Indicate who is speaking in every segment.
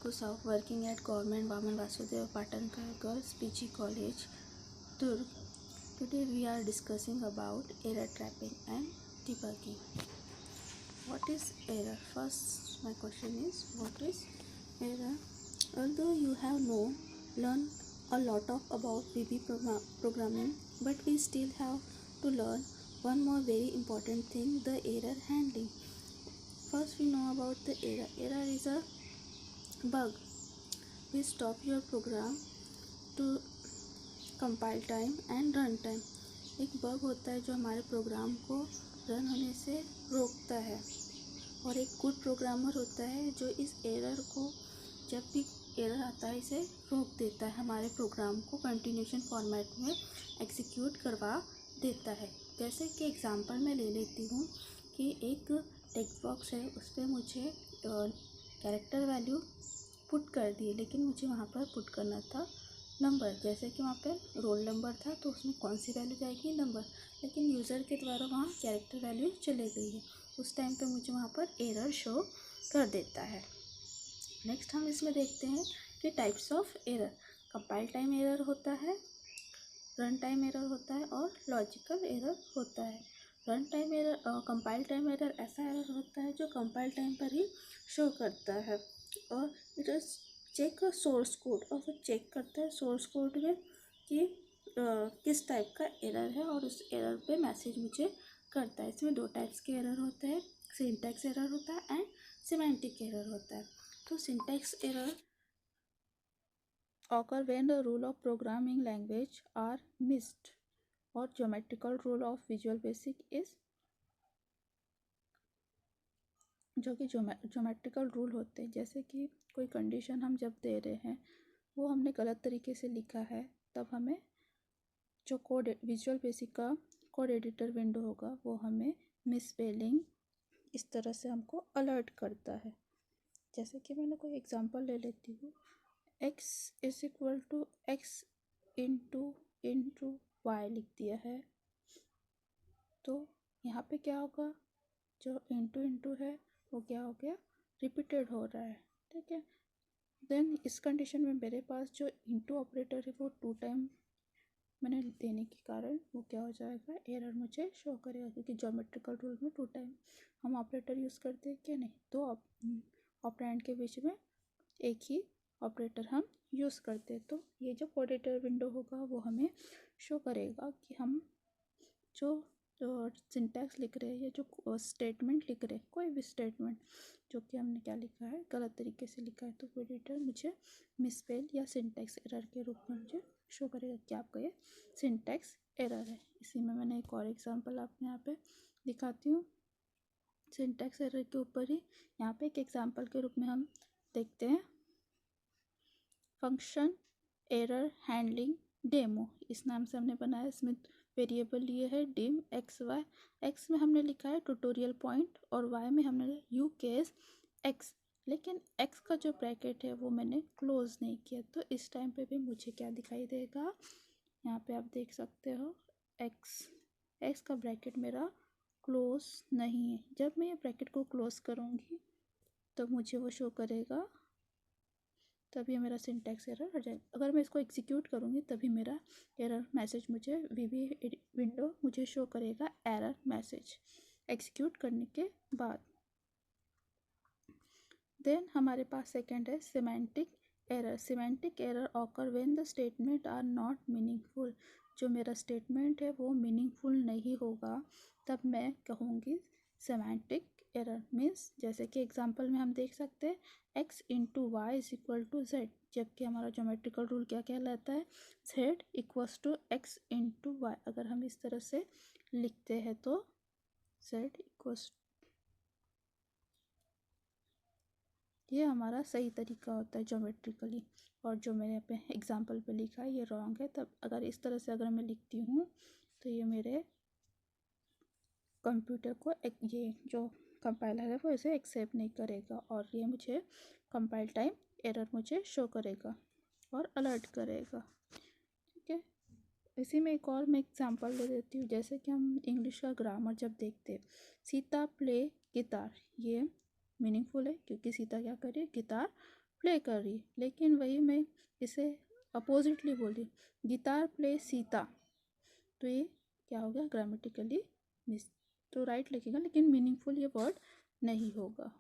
Speaker 1: Kusau, working at Government Vaman Vasudeva Patankar Girls PG College, Durg. Today we are discussing about error trapping and debugging. What is error? First, my question is, what is error? Although you have learned a lot about VB programming, but we still have to learn one more very important thing: the error handling. First, we know about the error. Error is a bug. We stop your program to compile time and run time. एक bug होता है जो हमारे programme को run होने से रोकता है, और एक गुड प्रोग्रामर होता है जो इस एरर को, जब भी एरर आता है, इसे रोक देता है, हमारे प्रोग्राम को कंटिन्यूशन फॉर्मेट में एग्जीक्यूट करवा देता है. जैसे कि एग्जांपल मैं ले लेती हूँ कि एक टेक्स्ट बॉक्स है, उस पर मुझे कैरेक्टर वैल्यू पुट कर दिए, लेकिन मुझे वहाँ पर पुट करना था नंबर. जैसे कि वहाँ पे रोल नंबर था तो उसमें कौन सी वैल्यू जाएगी? नंबर. लेकिन यूज़र के द्वारा वहाँ कैरेक्टर वैल्यू चले गई है. उस टाइम पे मुझे वहाँ पर एरर शो कर देता है. नेक्स्ट हम इसमें देखते हैं कि types of error. Compile time error होता है, रन टाइम एरर होता है और लॉजिकल एरर होता है. Run time error, compile time error ऐसा एरर होता है जो कंपाइल टाइम पर ही शो करता है, और it is check source code, और वो चेक करता है सोर्स कोड में कि किस टाइप का एरर है, और उस एरर पे मैसेज मुझे करता है. इसमें दो टाइप्स के एरर होते हैं, सिंटैक्स एरर होता है एंड सिमेंटिक एरर होता है. तो syntax error occur when the rule of programming language are missed, or geometrical rule of Visual Basic is, जो कि ज्योमेट्रिकल रूल होते हैं. जैसे कि कोई कंडीशन हम जब दे रहे हैं वो हमने गलत तरीके से लिखा है, तब हमें जो कोड विजुअल बेसिक का कोड एडिटर विंडो होगा वो हमें मिसस्पेलिंग इस तरह से हमको अलर्ट करता है. जैसे कि मैंने कोई एग्जांपल ले लेती हूँ. x is equal to X into Y लिख दिया है, तो यहाँ पे क्या होगा, जो इंटू है वो क्या हो गया, रिपीटेड हो रहा है. ठीक है. देन इस कंडीशन में मेरे पास जो इंटू ऑपरेटर है वो 2 टाइम मैंने देने के कारण वो क्या हो जाएगा, एरर मुझे शो करेगा, क्योंकि ज्योमेट्रिकल रूल में 2 टाइम हम ऑपरेटर यूज़ करते हैं क्या? नहीं. दो ऑपरेंड के बीच में एक ही ऑपरेटर हम यूज़ करते हैं. तो ये जो कोड एडिटर विंडो होगा वो हमें शो करेगा कि हम जो सिंटैक्स लिख रहे हैं या जो स्टेटमेंट लिख रहे हैं, कोई भी स्टेटमेंट जो कि हमने क्या लिखा है, गलत तरीके से लिखा है, तो कोड एडिटर मुझे मिसस्पेल या सिंटैक्स एरर के रूप में मुझे शो करेगा कि आपका ये सिंटैक्स एरर है. इसी में मैंने एक और एग्जांपल आपको यहाँ पे दिखाती हूँ. सिंटैक्स एरर के ऊपर ही यहाँ पे एक एग्जांपल के रूप में हम देखते हैं फंक्शन एरर हैंडलिंग डेमो. इस नाम से हमने बनाया. इसमें वेरिएबल लिए है डिम एक्स वाई. एक्स में हमने लिखा है ट्यूटोरियल पॉइंट, और वाई में हमने यू केस एक्स, लेकिन एक्स का जो ब्रैकेट है वो मैंने क्लोज नहीं किया. तो इस टाइम पे भी मुझे क्या दिखाई देगा, यहाँ पे आप देख सकते हो एक्स का ब्रैकेट मेरा क्लोज नहीं है. जब मैं ये ब्रैकेट को क्लोज करूँगी तो मुझे वो शो करेगा, तभी मेरा सिंटैक्स एरर हट जाएगा. अगर मैं इसको एग्जीक्यूट करूँगी तभी मेरा एरर मैसेज मुझे वीबी विंडो मुझे शो करेगा एरर मैसेज एग्जीक्यूट करने के बाद. देन हमारे पास सेकंड है semantic error. Semantic error occur when the statement are not meaningful. जो मेरा स्टेटमेंट है वो मीनिंगफुल नहीं होगा, तब मैं कहूँगी सिमेंटिक एरर. मीन्स जैसे कि एग्जांपल में हम देख सकते हैं x into Y is equal to Z, जबकि हमारा ज्योमेट्रिकल रूल क्या कहलाता है, z equals to x into Y. अगर हम इस तरह से लिखते हैं तो z इक्वल्स, ये हमारा सही तरीका होता है ज्योमेट्रिकली, और जो मैंने अपने एग्जांपल पे लिखा है ये रॉन्ग है. तब अगर इस तरह से अगर मैं लिखती हूँ तो ये मेरे कंप्यूटर को ये जो कंपाइलर है वो इसे एक्सेप्ट नहीं करेगा, और ये मुझे कंपाइल टाइम एरर मुझे शो करेगा और अलर्ट करेगा. ठीक है. इसी में एक और मैं एग्जांपल ले देती हूँ. जैसे कि हम इंग्लिश का ग्रामर जब देखते हैं, सीता प्ले गिटार, ये मीनिंगफुल है क्योंकि सीता क्या कर रही है, गिटार प्ले कर रही, लेकिन वही मैं इसे अपोजिटली बोल रही, गिटार प्ले सीता, तो ये क्या हो गया, ग्रामेटिकली मिस। तो राइट लिखेगा, लेकिन मीनिंगफुल ये वर्ड नहीं होगा।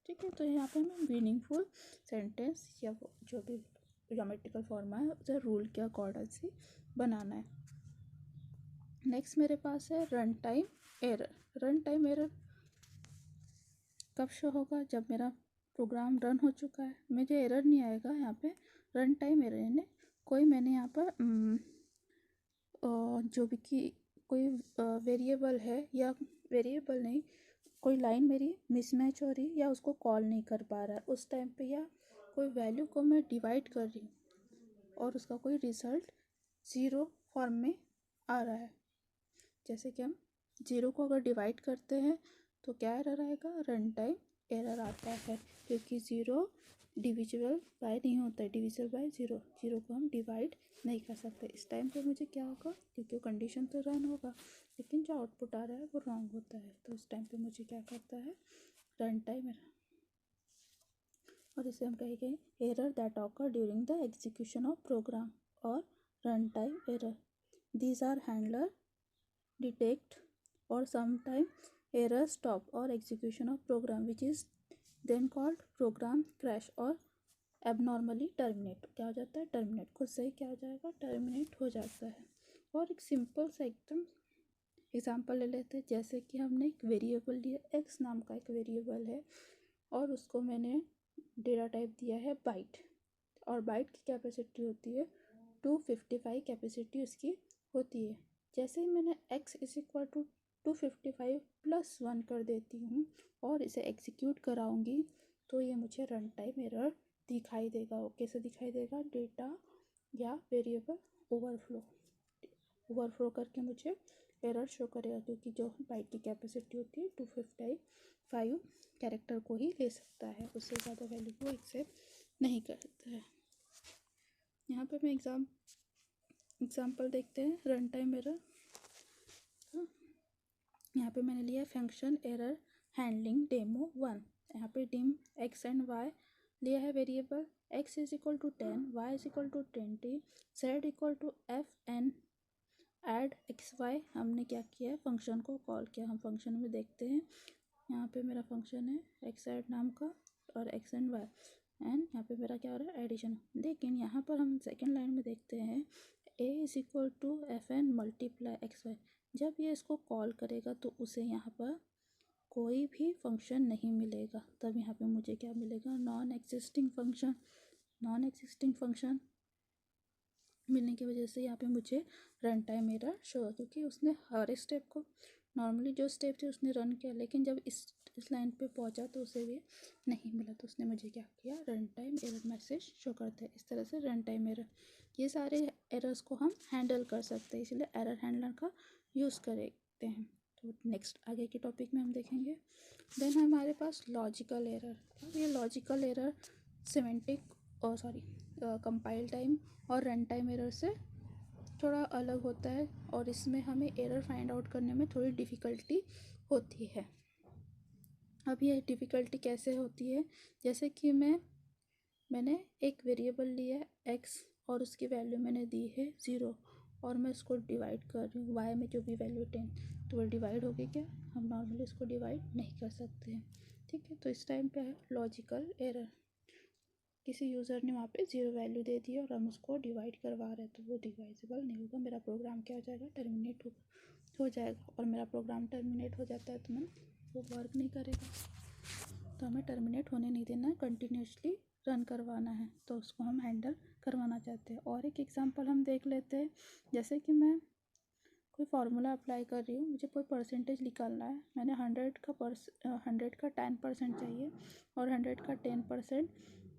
Speaker 1: ठीक है, तो यहाँ पे हमें मीनिंगफुल सेंटेंस या जो भी ग्रामेटिकल फॉर्म है उसे रूल के अकॉर्डिंग से बनाना है। नेक्स्ट मेरे पास है run time error. Run time error कब शो होगा, जब मेरा प्रोग्राम रन हो चुका है, मुझे एरर नहीं आएगा यहाँ पे। रन टाइम एरर यानी कोई मैंने यहाँ पर जो भी कि कोई वेरिएबल है, या वेरिएबल नहीं, कोई लाइन मेरी मिसमैच हो रही या उसको कॉल नहीं कर पा रहा है उस टाइम पे, या कोई वैल्यू को मैं डिवाइड कर रही हूँ और उसका कोई रिजल्ट ज़ीरो फॉर्म में आ रहा है। जैसे कि हम ज़ीरो को अगर डिवाइड करते हैं तो क्या एरर आएगा, रन टाइम एरर आता है, क्योंकि ज़ीरो डिविजिबल बाय नहीं होता है, डिविजिबल बाय ज़ीरो, ज़ीरो को हम डिवाइड नहीं कर सकते। इस टाइम पे मुझे क्या होगा, क्योंकि कंडीशन तो रन होगा लेकिन जो आउटपुट आ रहा है वो रॉन्ग होता है, तो इस टाइम पे मुझे क्या करता है, रन टाइम एरर। और इसे हम कहेंगे error that occur during the execution of program और run time error. These are handler detect or sometime error stop or execution of program which is then called program crash or abnormally terminate। क्या हो जाता है, terminate, खुद से ही क्या हो जाएगा, टर्मिनेट हो जाता है। और एक सिंपल सा एकदम एग्जांपल ले लेते हैं, जैसे कि हमने एक वेरिएबल लिया, एक्स नाम का एक वेरिएबल है और उसको मैंने डेटा टाइप दिया है बाइट, और बाइट की कैपेसिटी होती है 255 कैपेसिटी उसकी होती है। जैसे ही मैंने x is equal to 255 plus 1 कर देती हूँ और इसे एग्जीक्यूट कराऊंगी तो ये मुझे रन टाइम एरर दिखाई देगा। वो कैसे दिखाई देगा, डेटा या वेरिएबल ओवरफ्लो करके मुझे एरर शो करेगा, क्योंकि जो बाइट की कैपेसिटी होती है 255 कैरेक्टर को ही ले सकता है, उससे ज़्यादा वैल्यू को एक्सेप्ट नहीं करता है। यहाँ पे मैं एग्जाम्पल देखते हैं रन टाइम एरर। यहाँ पे मैंने लिया फंक्शन एरर हैंडलिंग डेमो 1। यहाँ पे डिम एक्स एंड वाई लिया है variable, X is equal to 10, Y is equal to 20, Z equal to F N add X Y. हमने क्या किया है, फंक्शन को कॉल किया। हम फंक्शन में देखते हैं, यहाँ पे मेरा फंक्शन है एक्स एड नाम का और एक्स एंड वाई, एंड यहाँ पे मेरा क्या हो रहा है, एडिशन। लेकिन यहाँ पर हम सेकेंड लाइन में देखते हैं A is equal to F N multiply X Y. जब ये इसको कॉल करेगा तो उसे यहाँ पर कोई भी फंक्शन नहीं मिलेगा, तब यहाँ पे मुझे क्या मिलेगा, non existing function. Non existing function मिलने की वजह से यहाँ पे मुझे रन टाइम एरर शो, क्योंकि उसने हर स्टेप को, नॉर्मली जो स्टेप थे उसने रन किया, लेकिन जब इस लाइन पे पहुँचा तो उसे भी नहीं मिला, तो उसने मुझे क्या किया, run time error message show करता है। इस तरह से रन टाइम एरर, ये सारे एरर्स को हम हैंडल कर सकते हैं, इसलिए एरर हैंडलर का यूज़ करते हैं। तो नेक्स्ट आगे के टॉपिक में हम देखेंगे। देन हमारे पास लॉजिकल एरर। अब ये लॉजिकल एरर सिमेंटिक और कंपाइल टाइम और रन टाइम एरर से थोड़ा अलग होता है, और इसमें हमें एरर फाइंड आउट करने में थोड़ी डिफ़िकल्टी होती है। अब ये डिफ़िकल्टी कैसे होती है, जैसे कि मैंने एक वेरिएबल लिया है x और उसकी वैल्यू मैंने दी है 0, और मैं इसको डिवाइड कर रही हूँ, y में जो भी वैल्यू 10, तो वो डिवाइड होगी क्या, हम नॉर्मली इसको डिवाइड नहीं कर सकते हैं। ठीक है, तो इस टाइम पे है लॉजिकल एरर। किसी यूज़र ने वहाँ पे 0 वैल्यू दे दी और हम उसको डिवाइड करवा रहे हैं, तो वो डिवाइजेबल नहीं होगा, मेरा प्रोग्राम क्या हो जाएगा, टर्मिनेट हो जाएगा। और मेरा प्रोग्राम टर्मिनेट हो जाता है तो वो वर्क नहीं करेगा, तो हमें टर्मिनेट होने नहीं देना है, कंटिन्यूसली रन करवाना है, तो उसको हम हैंडल करवाना चाहते हैं। और एक एग्जांपल हम देख लेते हैं, जैसे कि मैं कोई फार्मूला अप्लाई कर रही हूँ, मुझे कोई परसेंटेज निकालना है, मैंने 100 का 10% चाहिए और 100 का 10%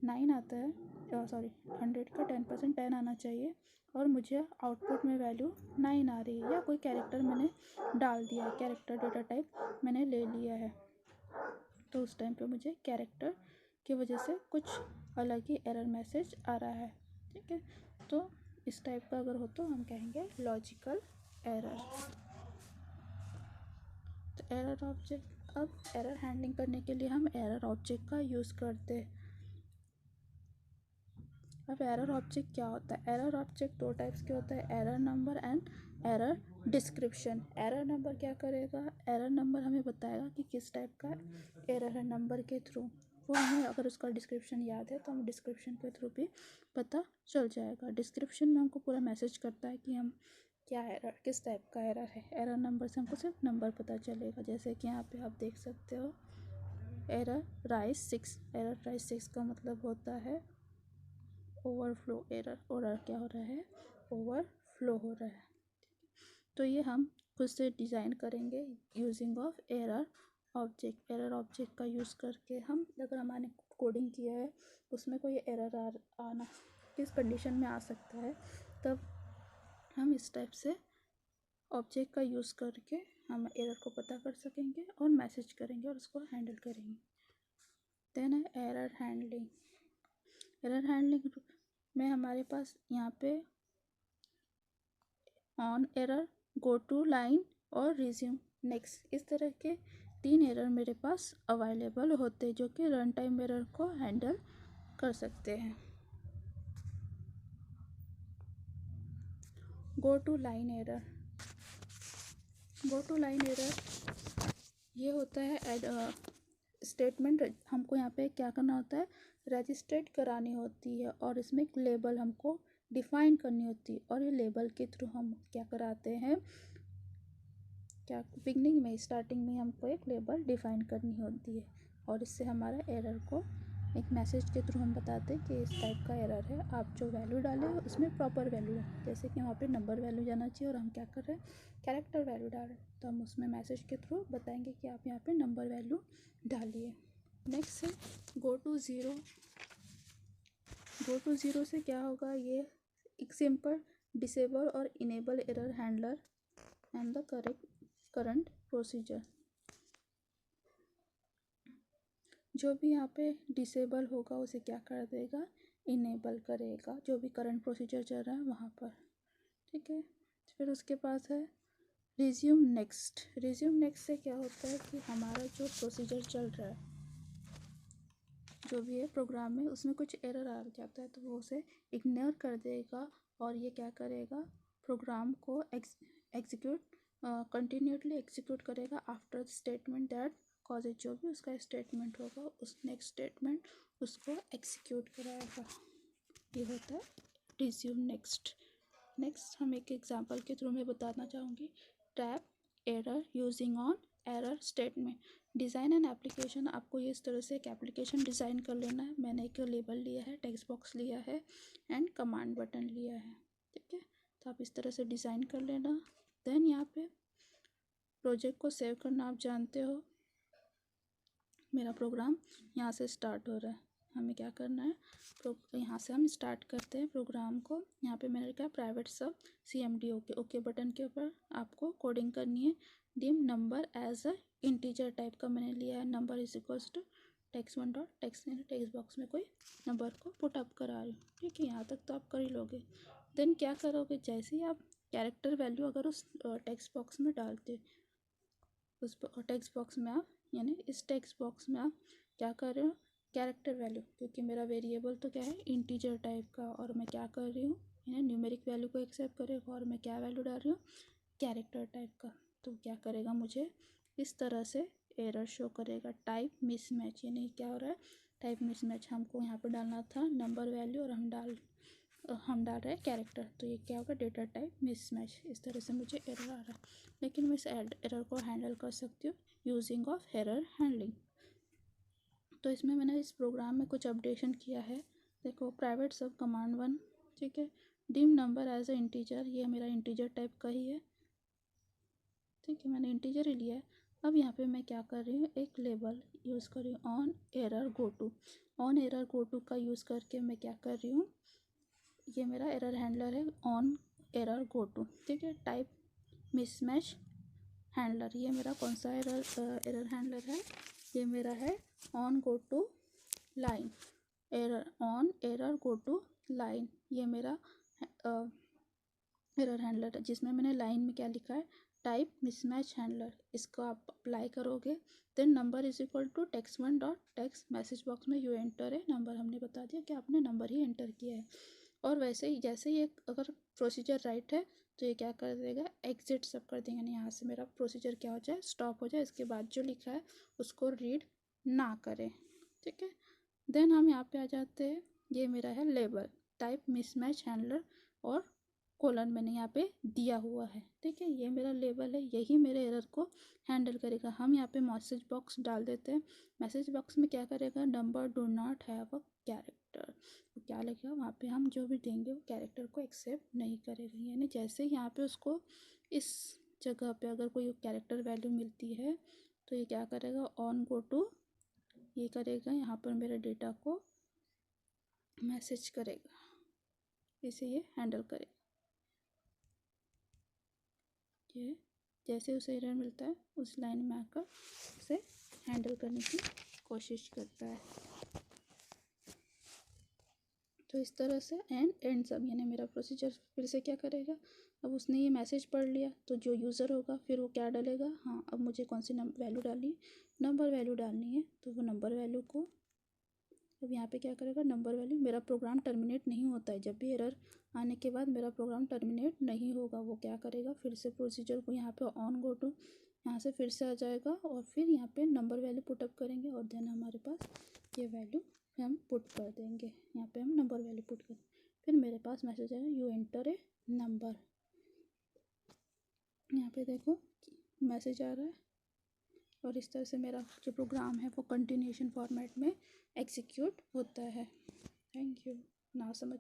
Speaker 1: 9 आता है, 100 का 10% 10 आना चाहिए, और मुझे आउटपुट में वैल्यू 9 आ रही है, या कोई कैरेक्टर मैंने डाल दिया है, कैरेक्टर डेटा टाइप मैंने ले लिया है, तो उस टाइम पे मुझे कैरेक्टर की वजह से कुछ अलग ही एरर मैसेज आ रहा है। ठीक है, तो इस टाइप का अगर हो तो हम कहेंगे लॉजिकल एरर। तो एरर ऑब्जेक्ट, अब एरर हैंडलिंग करने के लिए हम एरर ऑब्जेक्ट का यूज़ करते हैं। अब एरर ऑब्जेक्ट क्या होता है? एरर ऑब्जेक्ट दो टाइप्स के होता है, error number and error description. Error number क्या करेगा? एरर नंबर हमें बताएगा कि किस टाइप का एरर है नंबर के थ्रू। वो हमें अगर उसका डिस्क्रिप्शन याद है तो हम डिस्क्रिप्शन के थ्रू भी पता चल जाएगा। डिस्क्रिप्शन में हमको पूरा मैसेज करता है कि हम क्या एरर, किस टाइप का एरर है। एरर नंबर से हमको सिर्फ नंबर पता चलेगा, जैसे कि यहाँ पे आप देख सकते हो एरर राइज 6। एरर राइज 6 का मतलब होता है ओवरफ्लो एरर। एरर क्या हो रहा है? ओवरफ्लो हो रहा है। तो ये हम खुद से डिज़ाइन करेंगे using of error object. Error object का यूज़ करके हम, अगर हमारे कोडिंग किया है उसमें कोई एरर आना किस कंडीशन में आ सकता है, तब हम इस टाइप से ऑब्जेक्ट का यूज़ करके हम एरर को पता कर सकेंगे और मैसेज करेंगे और उसको हैंडल करेंगे। देन है एरर हैंडलिंग। एरर हैंडलिंग में हमारे पास यहाँ पे on error, go to line और रिज्यूम नेक्स्ट, इस तरह के 3 एरर मेरे पास अवेलेबल होते हैं जो कि रन टाइम एरर को हैंडल कर सकते हैं। Go to line error. Go to line error ये होता है स्टेटमेंट हमको यहाँ पे क्या करना होता है, रजिस्ट्रेट करानी होती है और इसमें एक लेबल हमको डिफाइन करनी होती है। और ये लेबल के थ्रू हम क्या कराते हैं, क्या बिगनिंग में, स्टार्टिंग में हमको एक लेबल डिफाइन करनी होती है और इससे हमारा एरर को एक मैसेज के थ्रू हम बताते हैं कि इस टाइप का एरर है, आप जो वैल्यू डाले हो उसमें प्रॉपर वैल्यू है। जैसे कि वहाँ पे नंबर वैल्यू जाना चाहिए और हम क्या कर रहे हैं, कैरेक्टर वैल्यू डाल रहे हैं, तो हम उसमें मैसेज के थ्रू बताएंगे कि आप यहाँ पे नंबर वैल्यू डालिए। नेक्स्ट है go to zero. Go to zero से क्या होगा, ये एक सिंपल डिसेबल और enable error handler and the current procedure. जो भी यहाँ पे डिसेबल होगा उसे क्या कर देगा, इनेबल करेगा, जो भी करंट प्रोसीजर चल रहा है वहाँ पर। ठीक है, फिर उसके पास है रिज्यूम नेक्स्ट। रिज्यूम नेक्स्ट से क्या होता है कि हमारा जो प्रोसीजर चल रहा है, जो भी है प्रोग्राम में, उसमें कुछ एरर आ जाता है तो वो उसे इग्नोर कर देगा और ये क्या करेगा, प्रोग्राम को एग्जीक्यूट कंटिन्यूसली एग्जीक्यूट करेगा आफ्टर स्टेटमेंट दैट कॉजेज। जो भी उसका स्टेटमेंट होगा उस नेक्स्ट स्टेटमेंट उसको एग्जीक्यूट कराएगा। ये होता है रिज्यूम नेक्स्ट। नेक्स्ट हम एक एग्जांपल के थ्रू मैं बताना चाहूँगी, trap error using on error statement. Design and application, आपको ये इस तरह से एक एप्लीकेशन डिज़ाइन कर लेना है। मैंने एक लेबल लिया है, टेक्स्ट बॉक्स लिया है एंड कमांड बटन लिया है। ठीक है, तो आप इस तरह से डिज़ाइन कर लेना। देन यहाँ पे प्रोजेक्ट को सेव करना आप जानते हो। मेरा प्रोग्राम यहाँ से स्टार्ट हो रहा है, हमें क्या करना है, यहाँ से हम स्टार्ट करते हैं प्रोग्राम को। यहाँ पे मैंने क्या, प्राइवेट सब CMD ओके बटन के ऊपर आपको कोडिंग करनी है। Dim number as a integer type का मैंने लिया है, number is equals to text1 dot text, text box में कोई नंबर को पुट अप करा रही हूँ। ठीक है, यहाँ तक तो आप कर ही लोगे। देन क्या करोगे, जैसे ही आप कैरेक्टर वैल्यू अगर उस टेक्स्ट बॉक्स में डालते, उस टेक्स्ट बॉक्स में आप, यानी इस टेक्स्ट बॉक्स में आप क्या कर रहे हो, कैरेक्टर वैल्यू, क्योंकि मेरा वेरिएबल तो क्या है, इंटीजर टाइप का, और मैं क्या कर रही हूँ, यानी न्यूमेरिक वैल्यू को एक्सेप्ट करेगा और मैं क्या वैल्यू डाल रही हूँ, कैरेक्टर टाइप का। तो क्या करेगा, मुझे इस तरह से एरर शो करेगा, टाइप मिसमैच। यानी क्या हो रहा है, टाइप मिसमैच। हमको यहाँ पर डालना था नंबर वैल्यू और हम डाल रहे हैं कैरेक्टर, तो ये क्या होगा, डेटा टाइप मिसमैच। इस तरह से मुझे एरर आ रहा है, लेकिन मैं इस एरर को हैंडल कर सकती हूँ यूजिंग ऑफ एरर हैंडलिंग। तो इसमें मैंने इस प्रोग्राम में कुछ अपडेशन किया है। देखो, प्राइवेट सब कमांड 1, ठीक है, dim number as a integer, ये मेरा इंटीजर टाइप का ही है। ठीक है, मैंने इंटीजर ही लिया है। अब यहाँ पे मैं क्या कर रही हूँ, एक लेबल यूज़ कर रही हूँ, on error go to. On error go to का यूज़ करके मैं क्या कर रही हूँ, ये मेरा एरर हैंडलर है, ऑन एरर गो टू। ठीक है, टाइप मिसमैच हैंडलर, ये मेरा कौन सा एरर हैंडलर है, ये मेरा है on go to line, error on error go to line. ये मेरा एरर हैंडलर है, जिसमें मैंने लाइन में क्या लिखा है, टाइप मिसमैच हैंडलर, इसको आप अप्लाई करोगे। Then number is equal to text one dot text, message box में यू एंटर है नंबर, हमने बता दिया कि आपने नंबर ही एंटर किया है। और वैसे ही जैसे ही अगर प्रोसीजर राइट है तो ये क्या कर देगा, एग्जिट सब कर देंगे, यहाँ से मेरा प्रोसीजर क्या हो जाए, स्टॉप हो जाए। इसके बाद जो लिखा है उसको रीड ना करें, ठीक है। देन हम यहाँ पे आ जाते हैं, ये मेरा है लेबल टाइप मिसमैच हैंडलर और कोलन मैंने यहाँ पे दिया हुआ है, ठीक है। ये मेरा लेबल है, यही मेरे एरर को हैंडल करेगा। हम यहाँ पे मैसेज बॉक्स डाल देते हैं। मैसेज बॉक्स में क्या करेगा, number do not have a character, तो क्या लिखेगा वहाँ पे, हम जो भी देंगे वो कैरेक्टर को एक्सेप्ट नहीं करेगा। यानी जैसे यहाँ पे उसको इस जगह पे अगर कोई कैरेक्टर वैल्यू मिलती है तो ये क्या करेगा, ऑन गो टू ये करेगा, यहाँ पर मेरे डेटा को मैसेज करेगा, इसे ये हैंडल करेगा। ये जैसे उसे एरर मिलता है उस लाइन में आकर उसे हैंडल करने की कोशिश करता है। तो इस तरह से एंड सब, यानी मेरा प्रोसीजर फिर से क्या करेगा, अब उसने ये मैसेज पढ़ लिया तो जो यूज़र होगा फिर वो क्या डालेगा, हाँ अब मुझे कौन सी वैल्यू डालनी है, नंबर वैल्यू डालनी है, तो वो नंबर वैल्यू को अब यहाँ पे क्या करेगा, नंबर वैल्यू। मेरा प्रोग्राम टर्मिनेट नहीं होता है, जब भी एरर आने के बाद मेरा प्रोग्राम टर्मिनेट नहीं होगा। वो क्या करेगा, फिर से प्रोसीजर को यहाँ पे ऑन गो टू, यहाँ से फिर से आ जाएगा और फिर यहाँ पे नंबर वैल्यू पुटअप करेंगे और देन हमारे पास ये वैल्यू हम पुट कर देंगे। यहाँ पे हम नंबर वैल्यू पुट कर, फिर मेरे पास मैसेज आएगा यू एंटर ए नंबर। यहाँ पे देखो मैसेज आ रहा है और इस तरह से मेरा जो प्रोग्राम है वो कंटिन्यूएशन फॉर्मेट में एग्जीक्यूट होता है। Thank you. ना समझ